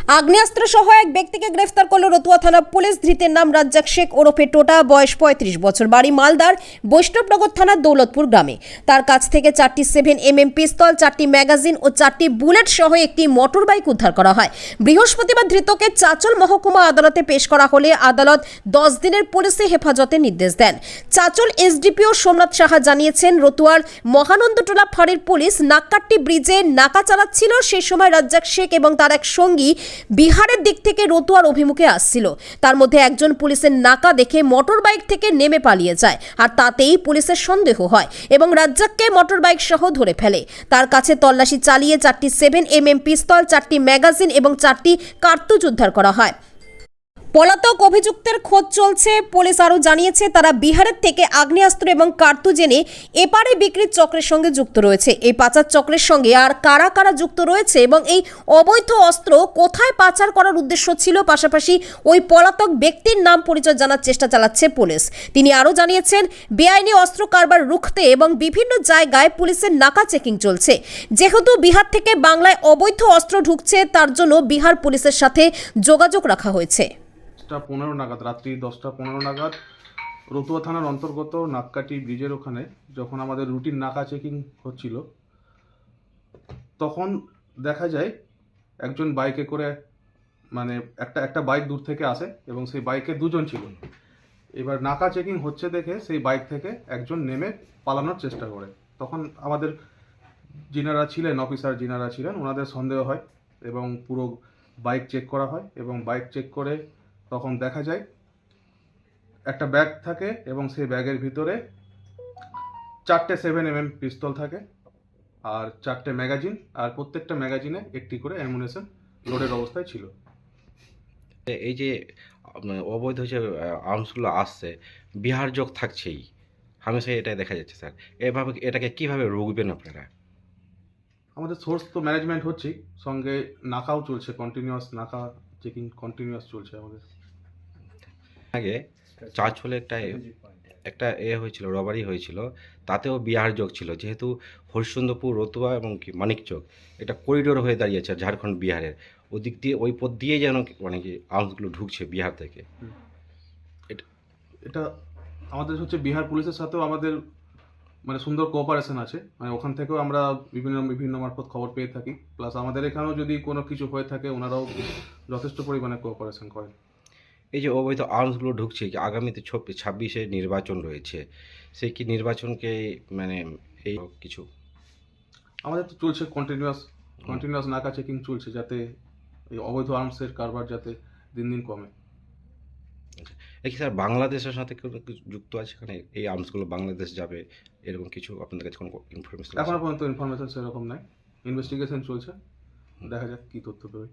আগ্নেয়াস্ত্র সহ এক ব্যক্তিকে গ্রেফতার করল রতুয়া থানা পুলিশ। ধৃতের নাম রাজ্জাক শেখ ওরফে টোটা, বয়স ৩৫ বছর, বাড়ি মালদার বৈষ্ণবনগর থানার দৌলতপুর গ্রামে। তার কাছ থেকে 4টি 7mm পিস্তল, 4টি ম্যাগাজিন ও 4টি বুলেট সহ একটি মোটর বাইক উদ্ধার করা হয়। বৃহস্পতিবার ধৃতকে চাচল মহকুমা আদালতে পেশ করা হলে আদালত 10 দিনের পুলিশি হেফাজতের নির্দেশ দেন। চাচল এসডিপিও সোমনাথ সাহা জানিয়েছেন, রতুয়ার মহানন্দটোলা ফাঁড়ির পুলিশ নাক্কাট্টি ব্রিজে নাকা চালাচ্ছিল। সেই সময় রাজ্জাক শেখ এবং তার এক সঙ্গী বিহারের দিক থেকে রতুয়ার অভিমুখে আসছিল। তার মধ্যে একজন পুলিশের নাকা দেখে মোটর বাইক থেকে নেমে পালিয়ে যায়, আর তাতেই পুলিশের সন্দেহ হয় এবং রাজ্জাককে মোটর বাইক সহ ধরে ফেলে। তার কাছে তল্লাশি চালিয়ে 4টি 7mm পিস্তল, 4টি ম্যাগাজিন এবং 4টি কার্তুজ উদ্ধার করা হয়। পলাতক অভিযুক্তের খোঁজ চলছে। পুলিশ আরও জানিয়েছে, তারা বিহারের থেকে আগ্নেয়াস্ত্র এবং কার্তুজ এনে এপারে বিক্রির চক্রের সঙ্গে যুক্ত রয়েছে। এই পাচার চক্রের সঙ্গে আর কারা কারা যুক্ত রয়েছে এবং এই অবৈধ অস্ত্র কোথায় পাচার করার উদ্দেশ্য ছিল, পাশাপাশি ওই পলাতক ব্যক্তির নাম পরিচয় জানার চেষ্টা চালাচ্ছে পুলিশ। তিনি আরও জানিয়েছেন, বেআইনি অস্ত্র কারবার রুখতে এবং বিভিন্ন জায়গায় পুলিশের নাকা চেকিং চলছে। যেহেতু বিহার থেকে বাংলায় অবৈধ অস্ত্র ঢুকছে, তার জন্য বিহার পুলিশের সাথে যোগাযোগ রাখা হয়েছে। 10:15 নাগাদ, রাত্রি 10:15 নাগাদ রতুয়া থানার অন্তর্গত নাক্কাটি ব্রিজের ওখানে যখন আমাদের রুটিন নাকা চেকিং হচ্ছিল, তখন দেখা যায় একজন বাইকে করে, মানে একটা বাইক দূর থেকে আসে এবং সেই বাইকে দুজন ছিল। এবার নাকা চেকিং হচ্ছে দেখে সেই বাইক থেকে একজন নেমে পালানোর চেষ্টা করে। তখন আমাদের যিনারা ছিলেন, অফিসার যিনারা ছিলেন, ওনাদের সন্দেহ হয় এবং পুরো বাইক চেক করা হয় এবং বাইক চেক করে তখন দেখা যায় একটা ব্যাগ থাকে এবং সেই ব্যাগের ভিতরে 4টে 7mm পিস্তল থাকে আর 4টে ম্যাগাজিন, আর প্রত্যেকটা ম্যাগাজিনে একটি করে অ্যামুনেশন লোডের অবস্থায় ছিল। এই যে অবৈধ যে আর্মসগুলো আসছে, বিহার যোগ থাকছেই, হামেশাই এটা দেখা যাচ্ছে স্যার। এভাবে এটাকে কিভাবে রুখবেন আপনারা? আমাদের সোর্স তো ম্যানেজমেন্ট হচ্ছেই, সঙ্গে নাকাও চলছে, কন্টিনিউয়াস নাকা চেকিং কন্টিনিউয়াস চলছে আমাদের। আগে চাঁচলে একটা হয়েছিল, রবারি হয়েছিল, তাতেও বিহার যোগ ছিল। যেহেতু হরিশ্চন্দ্রপুর, রতুয়া এবং কি মানিকচক এটা করিডোর হয়ে দাঁড়িয়েছে ঝাড়খণ্ড বিহারের, ওদিক দিয়ে ওই পথ দিয়ে যেন মানে কি আর্মসগুলো ঢুকছে বিহার থেকে। এটা আমাদের হচ্ছে বিহার পুলিশের সাথেও আমাদের মানে সুন্দর কোঅপারেশন আছে, মানে ওখান থেকেও আমরা বিভিন্ন মারফত খবর পেয়ে থাকি। প্লাস আমাদের এখানেও যদি কোনো কিছু হয়ে থাকে, ওনারাও যথেষ্ট পরিমাণে কোঅপারেশন করেন। এই যে অবৈধ আর্মসগুলো ঢুকছে, আগামীতে 26-এ নির্বাচন রয়েছে, সেই কি নির্বাচনকে মানে এই কিছু আমাদের তো চলছে কন্টিনিউয়াস নাকা চেকিং চলছে, যাতে এই অবৈধ আর্মসের কারবার যাতে দিন দিন কমে। কি স্যার বাংলাদেশের সাথে কোনো কিছু যুক্ত আছে এখানে, এই আর্মসগুলো বাংলাদেশ যাবে এরকম কিছু আপনাদের কাছে কোনো ইনফরমেশন? এখনো পর্যন্ত ইনফরমেশন সেরকম নাই, ইনভেস্টিগেশন চলছে, দেখা যাক কি তথ্য পেয়ে।